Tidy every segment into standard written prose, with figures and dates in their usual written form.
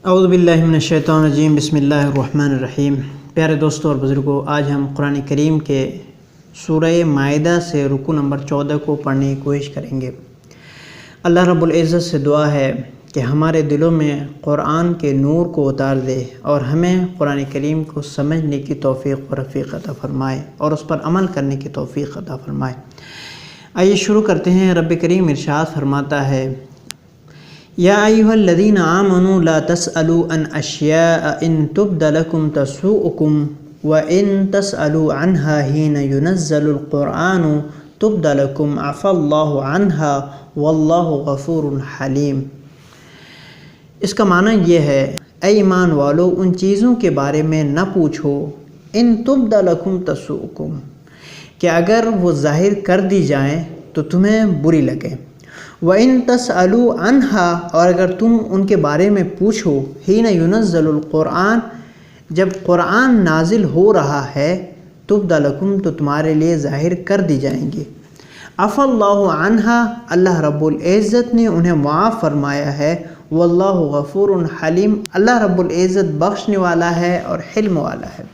اعوذ باللہ من الشیطان الرجیم، بسم اللہ الرحمن الرحیم۔ پیارے دوستوں اور بزرگوں، آج ہم قرآن کریم کے سورہ مائدہ سے رکوع نمبر 14 کو پڑھنے کی کوشش کریں گے۔ اللہ رب العزت سے دعا ہے کہ ہمارے دلوں میں قرآن کے نور کو اتار دے اور ہمیں قرآن کریم کو سمجھنے کی توفیق و رفیق عطا فرمائے اور اس پر عمل کرنے کی توفیق عطا فرمائے۔ آئیے شروع کرتے ہیں۔ رب کریم ارشاد فرماتا ہے، یا ایھا الذین آمنوا لا تسألوا عن اشیاء ان تبد لکم تسؤکم وان تسألوا عنها حین ینزل القرآن تبد لکم عفا اللہ عنها واللہ غفور حلیم۔ اس کا معنی یہ ہے، اے ایمان والو، ان چیزوں کے بارے میں نہ پوچھو ان تبد لکم تسؤکم، کہ اگر وہ ظاہر کر دی جائیں تو تمہیں بری لگے، وَإِن تَسْأَلُوا عَنْهَا، اور اگر تم ان کے بارے میں پوچھو، حین يُنَزَّلُ القرآن، جب قرآن نازل ہو رہا ہے، تُبْدَ لَكُمْ، تو تمہارے لیے ظاہر کر دی جائیں گے۔ عَفَا اللَّهُ عَنْهَا، اللہ رب العزت نے انہیں معاف فرمایا ہے۔ وَاللَّهُ غَفُورٌ حَلِيمٌ، اللہ رب العزت بخشنے والا ہے اور حلم والا ہے۔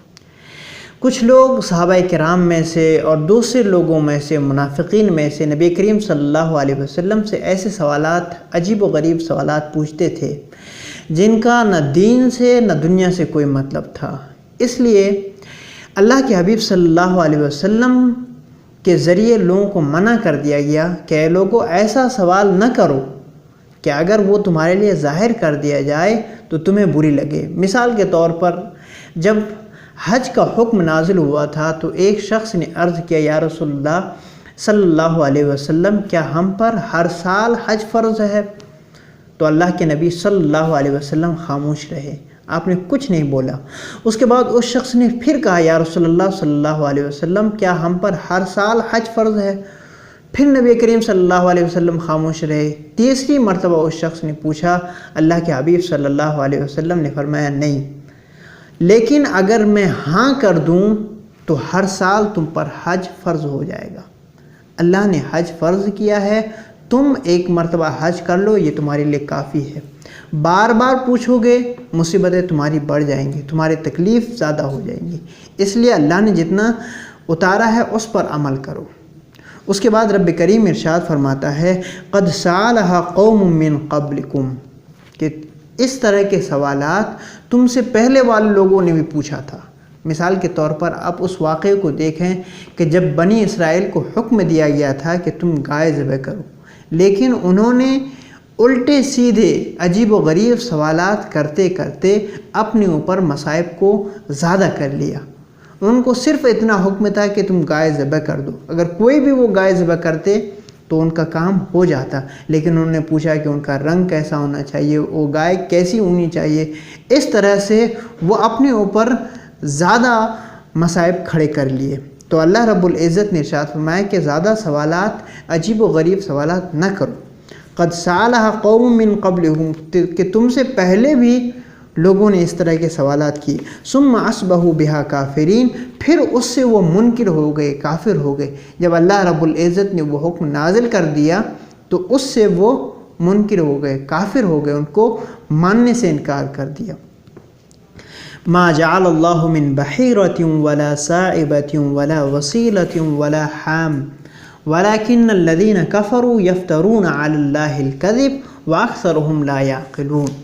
کچھ لوگ صحابہ کرام میں سے اور دوسرے لوگوں میں سے، منافقین میں سے، نبی کریم صلی اللہ علیہ وسلم سے ایسے سوالات، عجیب و غریب سوالات پوچھتے تھے جن کا نہ دین سے نہ دنیا سے کوئی مطلب تھا۔ اس لیے اللہ کے حبیب صلی اللہ علیہ وسلم کے ذریعے لوگوں کو منع کر دیا گیا کہ اے لوگوں، ایسا سوال نہ کرو کہ اگر وہ تمہارے لیے ظاہر کر دیا جائے تو تمہیں بری لگے۔ مثال کے طور پر، جب حج کا حکم نازل ہوا تھا تو ایک شخص نے عرض کیا، یا رسول اللہ صلی اللہ علیہ وسلم، کیا ہم پر ہر سال حج فرض ہے؟ تو اللہ کے نبی صلی اللہ علیہ وسلم خاموش رہے، آپ نے کچھ نہیں بولا۔ اس کے بعد اس شخص نے پھر کہا، یا رسول اللہ صلی اللہ علیہ وسلم، کیا ہم پر ہر سال حج فرض ہے؟ پھر نبی کریم صلی اللہ علیہ وسلم خاموش رہے۔ تیسری مرتبہ اس شخص نے پوچھا، اللہ کے حبیب صلی اللہ علیہ وسلم نے فرمایا، نہیں، لیکن اگر میں ہاں کر دوں تو ہر سال تم پر حج فرض ہو جائے گا۔ اللہ نے حج فرض کیا ہے، تم ایک مرتبہ حج کر لو، یہ تمہارے لیے کافی ہے۔ بار بار پوچھو گے، مصیبتیں تمہاری بڑھ جائیں گی، تمہاری تکلیف زیادہ ہو جائیں گی۔ اس لیے اللہ نے جتنا اتارا ہے اس پر عمل کرو۔ اس کے بعد رب کریم ارشاد فرماتا ہے، قد سألها قوم من قبلکم، کہ اس طرح کے سوالات تم سے پہلے والے لوگوں نے بھی پوچھا تھا۔ مثال کے طور پر آپ اس واقعے کو دیکھیں کہ جب بنی اسرائیل کو حکم دیا گیا تھا کہ تم گائے ذبح کرو، لیکن انہوں نے الٹے سیدھے عجیب و غریب سوالات کرتے کرتے اپنے اوپر مصائب کو زیادہ کر لیا۔ ان کو صرف اتنا حکم تھا کہ تم گائے ذبح کر دو، اگر کوئی بھی وہ گائے ذبح کرتے تو ان کا کام ہو جاتا، لیکن انہوں نے پوچھا کہ ان کا رنگ کیسا ہونا چاہیے، وہ گائے کیسی ہونی چاہیے۔ اس طرح سے وہ اپنے اوپر زیادہ مصائب کھڑے کر لیے۔ تو اللہ رب العزت نے ارشاد فرمایا کہ زیادہ سوالات، عجیب و غریب سوالات نہ کرو۔ قد سألها قوم من قبلہم، کہ تم سے پہلے بھی لوگوں نے اس طرح کے سوالات کیے۔ ثم اصبحوا بها کافرین، پھر اس سے وہ منکر ہو گئے، کافر ہو گئے۔ جب اللہ رب العزت نے وہ حکم نازل کر دیا تو اس سے وہ منکر ہو گئے، کافر ہو گئے، ان کو ماننے سے انکار کر دیا۔ ما جعل اللہ من بحیرۃ ولا سائبۃ ولا وصیلۃ ولا حام ولکن الذین کفروا یفترون علی اللہ الکذب واکثرهم لا یعقلون۔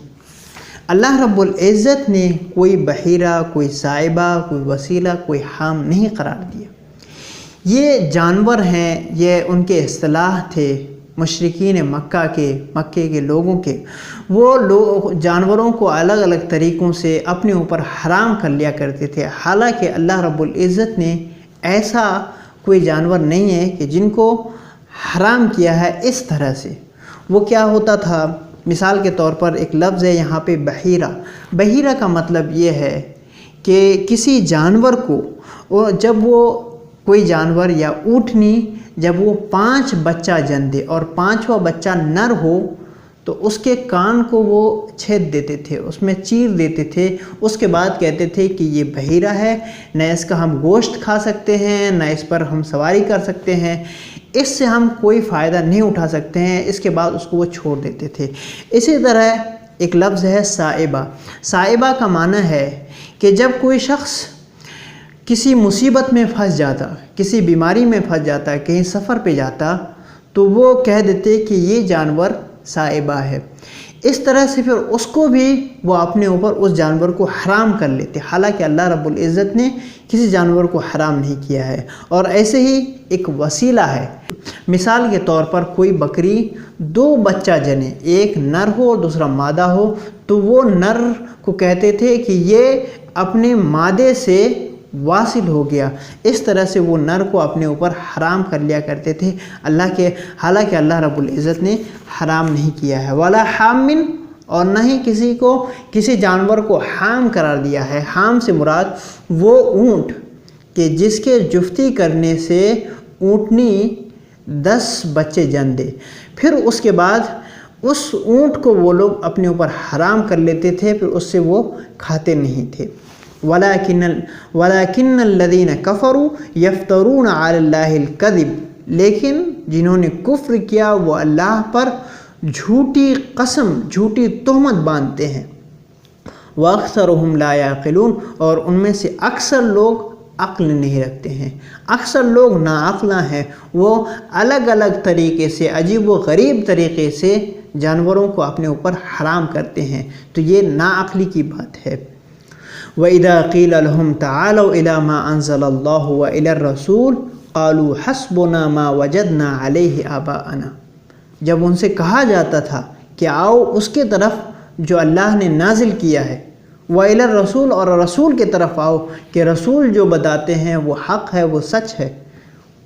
اللہ رب العزت نے کوئی بحیرہ، کوئی سائبہ، کوئی وسیلہ، کوئی حام نہیں قرار دیا۔ یہ جانور ہیں، یہ ان کے اصطلاح تھے مشرکین مکے کے لوگوں کے۔ وہ جانوروں کو الگ الگ طریقوں سے اپنے اوپر حرام کر لیا کرتے تھے، حالانکہ اللہ رب العزت نے ایسا کوئی جانور نہیں ہے کہ جن کو حرام کیا ہے اس طرح سے۔ وہ کیا ہوتا تھا؟ مثال کے طور پر ایک لفظ ہے یہاں پہ بحیرہ۔ بحیرہ کا مطلب یہ ہے کہ کسی جانور کو، جب وہ کوئی جانور یا اونٹنی جب وہ 5 بچہ جن دے اور 5واں بچہ نر ہو تو اس کے کان کو وہ چھید دیتے تھے، اس میں چیر دیتے تھے۔ اس کے بعد کہتے تھے کہ یہ بحیرہ ہے، نہ اس کا ہم گوشت کھا سکتے ہیں، نہ اس پر ہم سواری کر سکتے ہیں، اس سے ہم کوئی فائدہ نہیں اٹھا سکتے ہیں۔ اس کے بعد اس کو وہ چھوڑ دیتے تھے۔ اسی طرح ایک لفظ ہے سائبہ۔ سائبہ کا معنی ہے کہ جب کوئی شخص کسی مصیبت میں پھنس جاتا، کسی بیماری میں پھنس جاتا، کہیں سفر پہ جاتا، تو وہ کہہ دیتے کہ یہ جانور سائبہ ہے۔ اس طرح سے پھر اس کو بھی وہ اپنے اوپر اس جانور کو حرام کر لیتے، حالانکہ اللہ رب العزت نے کسی جانور کو حرام نہیں کیا ہے۔ اور ایسے ہی ایک وسیلہ ہے، مثال کے طور پر کوئی بکری 2 بچہ جنے، ایک نر ہو اور دوسرا مادہ ہو، تو وہ نر کو کہتے تھے کہ یہ اپنے مادے سے واصل ہو گیا، اس طرح سے وہ نر کو اپنے اوپر حرام کر لیا کرتے تھے حالانکہ اللہ رب العزت نے حرام نہیں کیا ہے۔ ولا حامن، اور نہ ہی کسی جانور کو حام قرار دیا ہے۔ حام سے مراد وہ اونٹ کہ جس کے جفتی کرنے سے اونٹنی 10 بچے جن دے، پھر اس کے بعد اس اونٹ کو وہ لوگ اپنے اوپر حرام کر لیتے تھے، پھر اس سے وہ کھاتے نہیں تھے۔ وَلَكِنَّ الَّذِينَ كَفَرُوا يَفْتَرُونَ عَلَى اللَّهِ الْكَذِبَ، لیکن جنہوں نے کفر کیا وہ اللہ پر جھوٹی قسم، جھوٹی تہمت باندھتے ہیں۔ وَأَكْثَرُهُمْ لَا يَعْقِلُونَ، اور ان میں سے اکثر لوگ عقل نہیں رکھتے ہیں۔ اکثر لوگ ناعقلاں ہیں، وہ الگ الگ طریقے سے، عجیب و غریب طریقے سے جانوروں کو اپنے اوپر حرام کرتے ہیں، تو یہ ناعقلی کی بات ہے۔ وَإِذَا قِيلَ لَهُمْ تَعَالَوْا إِلَى مَا أَنزَلَ اللَّهُ وَإِلَى الرَّسُولِ قَالُوا حَسْبُنَا مَا وَجَدْنَا عَلَيْهِ آبَاءَنَا، جب ان سے کہا جاتا تھا کہ آؤ اس کے طرف جو اللہ نے نازل کیا ہے، وَإِلَى الرَّسُولِ، اور رسول کے طرف آؤ کہ رسول جو بتاتے ہیں وہ حق ہے، وہ سچ ہے،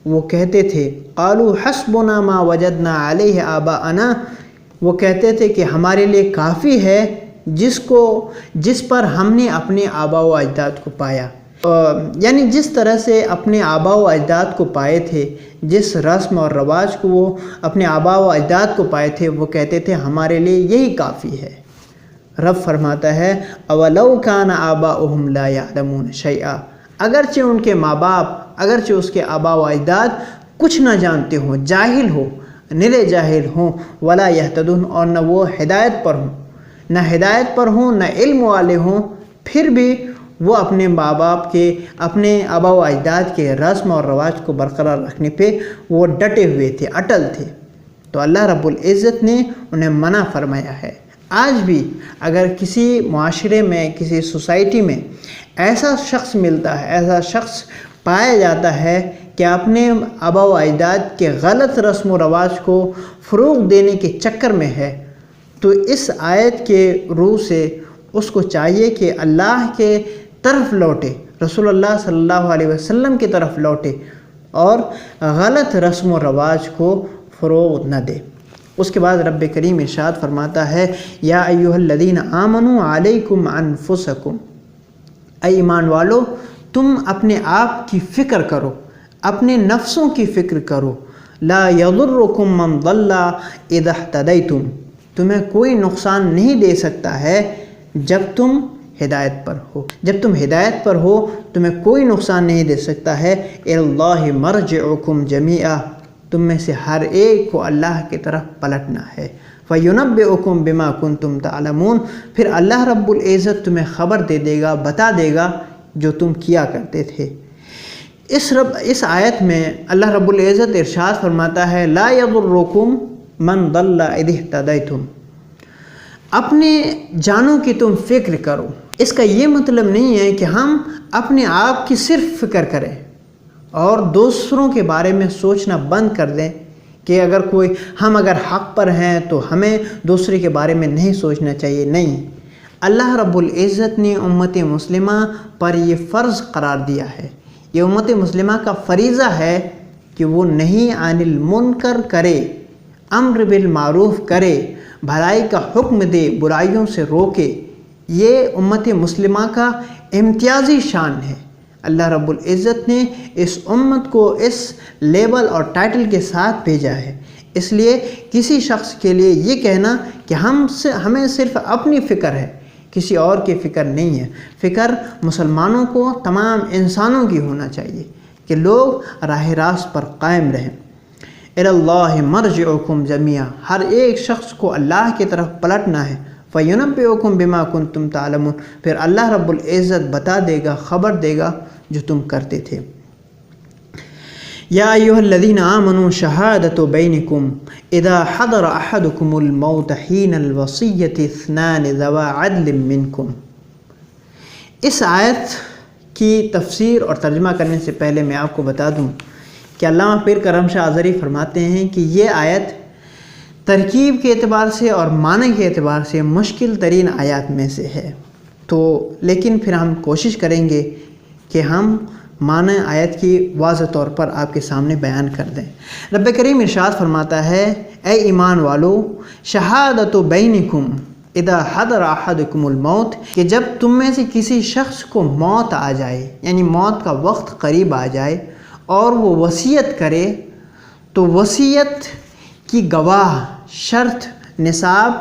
وہ کہتے تھے قَالُوا حَسْبُنَا مَا وَجَدْنَا عَلَيْهِ آبَاءَنَا، وہ کہتے تھے کہ ہمارے لیے کافی ہے جس پر ہم نے اپنے آباء و اجداد کو پایا، یعنی جس طرح سے اپنے آباء و اجداد کو پائے تھے، جس رسم اور رواج کو وہ اپنے آباء و اجداد کو پائے تھے، وہ کہتے تھے ہمارے لیے یہی کافی ہے۔ رب فرماتا ہے اَوَلَوْ كَانَ آبَاؤُهُمْ لَا يَعْلَمُونَ شَيْئًا، اگرچہ ان کے ماں باپ، اگرچہ اس کے آباء و اجداد کچھ نہ جانتے ہوں، جاہل ہو، نرے جاہل ہوں، ولا یہتدون، اور نہ وہ ہدایت پر ہوں، نہ ہدایت پر ہوں، نہ علم والے ہوں، پھر بھی وہ اپنے ماں باپ کے، اپنے آباء و اجداد کے رسم اور رواج کو برقرار رکھنے پہ وہ ڈٹے ہوئے تھے، اٹل تھے، تو اللہ رب العزت نے انہیں منع فرمایا ہے۔ آج بھی اگر کسی معاشرے میں، کسی سوسائٹی میں ایسا شخص ملتا ہے، ایسا شخص پایا جاتا ہے کہ اپنے آباء و اجداد کے غلط رسم و رواج کو فروغ دینے کے چکر میں ہے، تو اس آیت کے روح سے اس کو چاہیے کہ اللہ کے طرف لوٹے، رسول اللہ صلی اللہ علیہ وسلم کی طرف لوٹے اور غلط رسم و رواج کو فروغ نہ دے۔ اس کے بعد رب کریم ارشاد فرماتا ہے یا ایھا الذین آمنوا علیکم انفسکم، اے ایمان والو تم اپنے آپ کی فکر کرو، اپنے نفسوں کی فکر کرو، لا یضرکم من ضل اذا اہتدیتم، تمہیں کوئی نقصان نہیں دے سکتا ہے جب تم ہدایت پر ہو، جب تم ہدایت پر ہو تمہیں کوئی نقصان نہیں دے سکتا ہے۔ اللہ مرجعکم جمیعا، تم میں سے ہر ایک کو اللہ کی طرف پلٹنا ہے۔ فَيُنَبِّئُكُم بِمَا كُنتُمْ تَعْلَمُونَ، پھر اللہ رب العزت تمہیں خبر دے دے گا، بتا دے گا جو تم کیا کرتے تھے۔ اس آیت میں اللہ رب العزت ارشاد فرماتا ہے لا یضرکم من ضل اذ اہتدیتم، اپنے جانوں کی تم فکر کرو۔ اس کا یہ مطلب نہیں ہے کہ ہم اپنے آپ کی صرف فکر کریں اور دوسروں کے بارے میں سوچنا بند کر دیں کہ ہم اگر حق پر ہیں تو ہمیں دوسرے کے بارے میں نہیں سوچنا چاہیے۔ نہیں، اللہ رب العزت نے امت مسلمہ پر یہ فرض قرار دیا ہے، یہ امت مسلمہ کا فریضہ ہے کہ وہ نہی عن المنکر کرے، امر بالمعروف کرے، بھلائی کا حکم دے، برائیوں سے روکے۔ یہ امت مسلمہ کا امتیازی شان ہے۔ اللہ رب العزت نے اس امت کو اس لیبل اور ٹائٹل کے ساتھ بھیجا ہے، اس لیے کسی شخص کے لیے یہ کہنا کہ ہمیں صرف اپنی فکر ہے، کسی اور کی فکر نہیں ہے۔ فکر مسلمانوں کو، تمام انسانوں کی ہونا چاہیے کہ لوگ راہ راست پر قائم رہیں۔ الی اللہ مرجعکم جمیعا، ہر ایک شخص کو اللہ کی طرف پلٹنا ہے۔ فَيُنَبِّئُكُم بِمَا كُنتُم تَعْلَمُونَ، پھر اللہ رب العزت بتا دے گا، خبر دے گا جو تم کرتے تھے۔ یا ایھا الذین آمنوا شہادۃ بینکم اذا حضر احدکم الموت حین الوصیۃ اثنان ذوا عدل منکم۔ اس آیت کی تفسیر اور ترجمہ کرنے سے پہلے میں آپ کو بتا دوں کہ علامہ پیر کرم شاہ آذری فرماتے ہیں کہ یہ آیت ترکیب کے اعتبار سے اور معنی کے اعتبار سے مشکل ترین آیات میں سے ہے، تو لیکن پھر ہم کوشش کریں گے کہ ہم معنی آیت کی واضح طور پر آپ کے سامنے بیان کر دیں۔ رب کریم ارشاد فرماتا ہے، اے ایمان والو، شہادت بینکم اذا حضر احدکم الموت، کہ جب تم میں سے کسی شخص کو موت آ جائے، یعنی موت کا وقت قریب آ جائے اور وہ وصیت کرے، تو وصیت کی گواہ شرط نصاب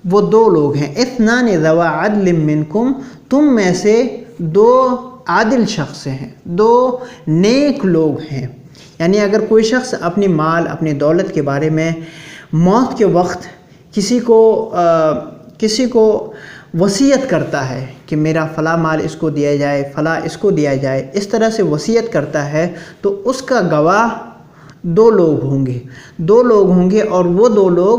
وہ دو لوگ ہیں، اثنان ذوا عدل منکم، تم میں سے دو عادل شخص ہیں، دو نیک لوگ ہیں۔ یعنی اگر کوئی شخص اپنی مال، اپنی دولت کے بارے میں موت کے وقت کسی کو وصیت کرتا ہے کہ میرا فلاں مال اس کو دیا جائے، فلاں اس کو دیا جائے، اس طرح سے وصیت کرتا ہے، تو اس کا گواہ دو لوگ ہوں گے اور وہ دو لوگ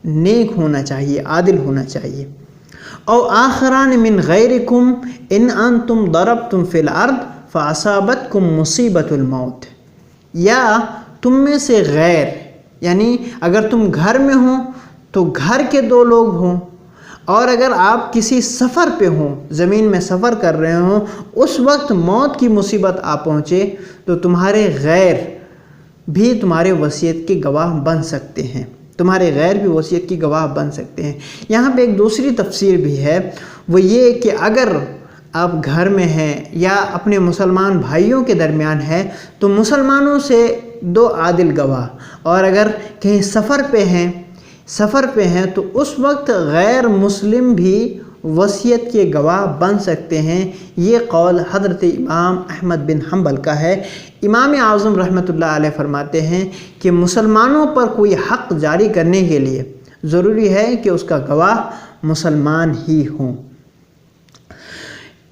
نیک ہونا چاہیے، عادل ہونا چاہیے۔ او آخران من غیرکم ان انتم ضربتم فی الارض فاصابتکم مصیبت الموت، یا تم میں سے غیر، یعنی اگر تم گھر میں ہو تو گھر کے دو لوگ ہوں، اور اگر آپ کسی سفر پہ ہوں، زمین میں سفر کر رہے ہوں، اس وقت موت کی مصیبت آ پہنچے، تو تمہارے غیر بھی تمہارے وصیت کے گواہ بن سکتے ہیں، تمہارے غیر بھی وصیت کی گواہ بن سکتے ہیں۔ یہاں پہ ایک دوسری تفسیر بھی ہے، وہ یہ کہ اگر آپ گھر میں ہیں یا اپنے مسلمان بھائیوں کے درمیان ہے تو مسلمانوں سے دو عادل گواہ، اور اگر کہیں سفر پہ ہیں تو اس وقت غیر مسلم بھی وصیت کے گواہ بن سکتے ہیں۔ یہ قول حضرت امام احمد بن حنبل کا ہے۔ امام اعظم رحمۃ اللہ علیہ فرماتے ہیں کہ مسلمانوں پر کوئی حق جاری کرنے کے لیے ضروری ہے کہ اس کا گواہ مسلمان ہی ہوں۔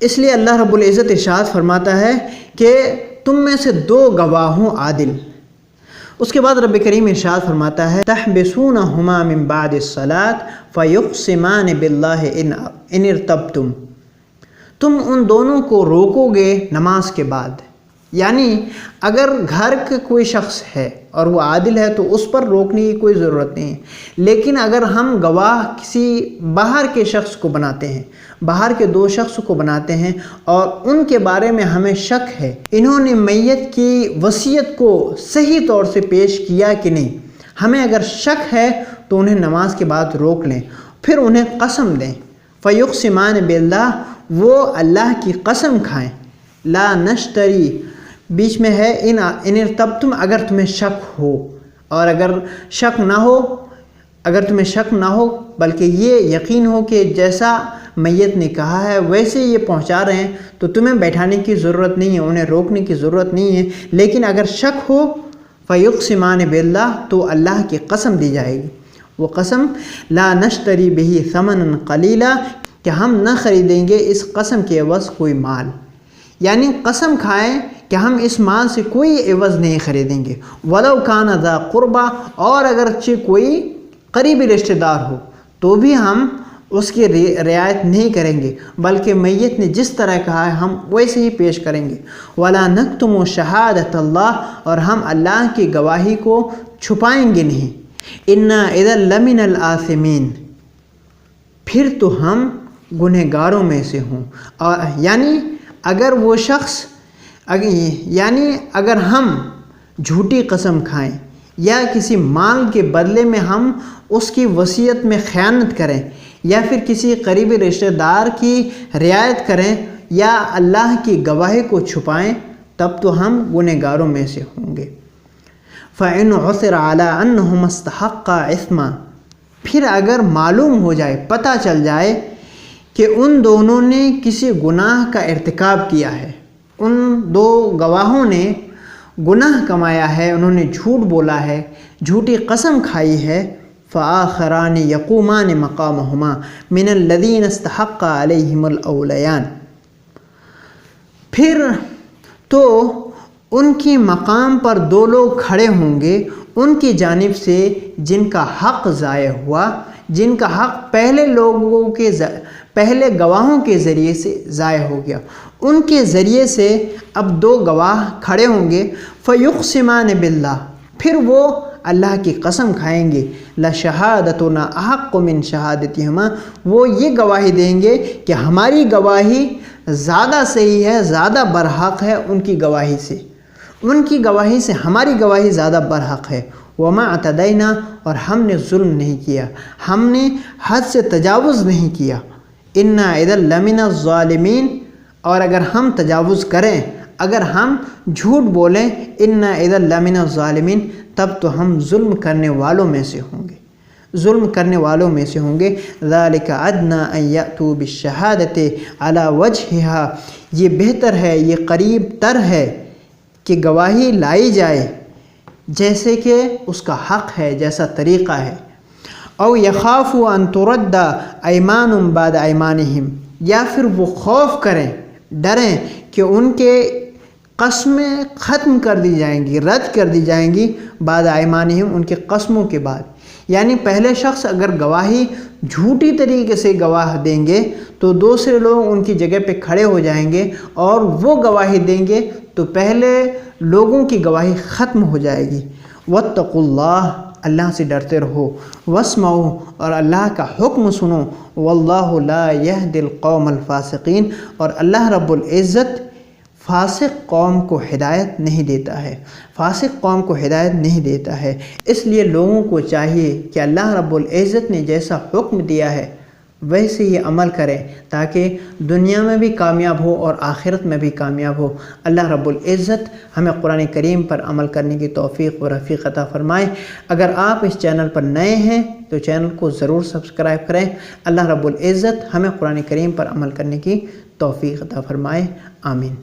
اس لیے اللہ رب العزت ارشاد فرماتا ہے کہ تم میں سے دو گواہ ہوں عادل۔ اس کے بعد رب کریم ارشاد فرماتا ہے، تحبسونہما من بعد الصلاۃ فیقسمان باللہ ان ارتبتم، تم ان دونوں کو روکو گے نماز کے بعد۔ یعنی اگر گھر کا کوئی شخص ہے اور وہ عادل ہے تو اس پر روکنے کی کوئی ضرورت نہیں ہے، لیکن اگر ہم گواہ کسی باہر کے شخص کو بناتے ہیں، باہر کے دو شخص کو بناتے ہیں اور ان کے بارے میں ہمیں شک ہے انہوں نے میت کی وصیت کو صحیح طور سے پیش کیا کہ نہیں، ہمیں اگر شک ہے تو انہیں نماز کے بعد روک لیں، پھر انہیں قسم دیں، فیقسمان باللہ، وہ اللہ کی قسم کھائیں، لا نشتری، بیچ میں ہے ان ارتبتم، اگر تمہیں شک ہو، اور اگر تمہیں شک نہ ہو بلکہ یہ یقین ہو کہ جیسا میت نے کہا ہے ویسے یہ پہنچا رہے ہیں، تو تمہیں بیٹھانے کی ضرورت نہیں ہے، انہیں روکنے کی ضرورت نہیں ہے۔ لیکن اگر شک ہو فیقسمان باللہ، تو اللہ کی قسم دی جائے گی، وہ قسم لا نشتری بہ ثمنا قلیلا، کہ ہم نہ خریدیں گے اس قسم کے عوض کوئی مال، یعنی قسم کھائیں کہ ہم اس مال سے کوئی عوض نہیں خریدیں گے، ولو کان ذا قربا، اور اگرچہ کوئی قریبی رشتہ دار ہو تو بھی ہم اس کی رعایت نہیں کریں گے، بلکہ میت نے جس طرح کہا ہے ہم ویسے ہی پیش کریں گے۔ ولا نکتم شہادۃ اللہ، اور ہم اللہ کی گواہی کو چھپائیں گے نہیں۔ انا اذا لمن الآثمین، پھر تو ہم گنہگاروں میں سے ہوں، اور یعنی اگر وہ شخص اگر ہم جھوٹی قسم کھائیں یا کسی مال کے بدلے میں ہم اس کی وصیت میں خیانت کریں یا پھر کسی قریبی رشتہ دار کی رعایت کریں یا اللہ کی گواہی کو چھپائیں، تب تو ہم گنہگاروں میں سے ہوں گے۔ فَإِنْ عُثِرَ عَلَىٰ أَنَّهُمَا اسْتَحَقَّا إِثْمًا، پھر اگر معلوم ہو جائے، پتہ چل جائے کہ ان دونوں نے کسی گناہ کا ارتکاب کیا ہے، ان دو گواہوں نے گناہ کمایا ہے، انہوں نے جھوٹ بولا ہے، جھوٹی قسم کھائی ہے، فآخران یقومان مقامہما من الذین استحق علیہم الاولیان، پھر تو ان کی مقام پر دو لوگ کھڑے ہوں گے ان کی جانب سے جن کا حق ضائع ہوا، جن کا حق پہلے گواہوں کے ذریعے سے ضائع ہو گیا، ان کے ذریعے سے اب دو گواہ کھڑے ہوں گے۔ فیقسمان باللہ، پھر وہ اللہ کی قسم کھائیں گے، لشہادتنا احق من شہادتہما، وہ یہ گواہی دیں گے کہ ہماری گواہی زیادہ صحیح ہے، زیادہ برحق ہے ان کی گواہی سے، ان کی گواہی سے ہماری گواہی زیادہ برحق ہے۔ وما اعتدینا، اور ہم نے ظلم نہیں کیا، ہم نے حد سے تجاوز نہیں کیا۔ انا اذا لمن الظالمین، اور اگر ہم تجاوز کریں، اگر ہم جھوٹ بولیں، انا اذا لمن الظالمین، تب تو ہم ظلم کرنے والوں میں سے ہوں گے، ظلم کرنے والوں میں سے ہوں گے۔ ذالک ادنی ان یأتوا بالشہادۃ علی وجہہا، یہ بہتر ہے، یہ قریب تر ہے کہ گواہی لائی جائے جیسے کہ اس کا حق ہے، جیسا طریقہ ہے۔ او یخافوا ان ترد ایمان بعد ایمانہم، یا پھر وہ خوف کریں، ڈریں کہ ان کے قسمیں ختم کر دی جائیں گی، رد کر دی جائیں گی، بعد ایمانہم، ان کے قسموں کے بعد۔ یعنی پہلے شخص اگر گواہی جھوٹی طریقے سے گواہ دیں گے تو دوسرے لوگ ان کی جگہ پہ کھڑے ہو جائیں گے اور وہ گواہی دیں گے تو پہلے لوگوں کی گواہی ختم ہو جائے گی۔ واتقوا اللہ، اللہ سے ڈرتے رہو، واسمعوا، اور اللہ کا حکم سنو، واللہ لا یہدی القوم الفاسقین، اور اللہ رب العزت فاسق قوم کو ہدایت نہیں دیتا ہے، فاسق قوم کو ہدایت نہیں دیتا ہے۔ اس لیے لوگوں کو چاہیے کہ اللہ رب العزت نے جیسا حکم دیا ہے ویسے ہی عمل کریں تاکہ دنیا میں بھی کامیاب ہو اور آخرت میں بھی کامیاب ہو۔ اللہ رب العزت ہمیں قرآن کریم پر عمل کرنے کی توفیق و رفیق عطا فرمائے۔ اگر آپ اس چینل پر نئے ہیں تو چینل کو ضرور سبسکرائب کریں۔ اللہ رب العزت ہمیں قرآن کریم پر عمل کرنے کی توفیق عطا فرمائے۔ آمین۔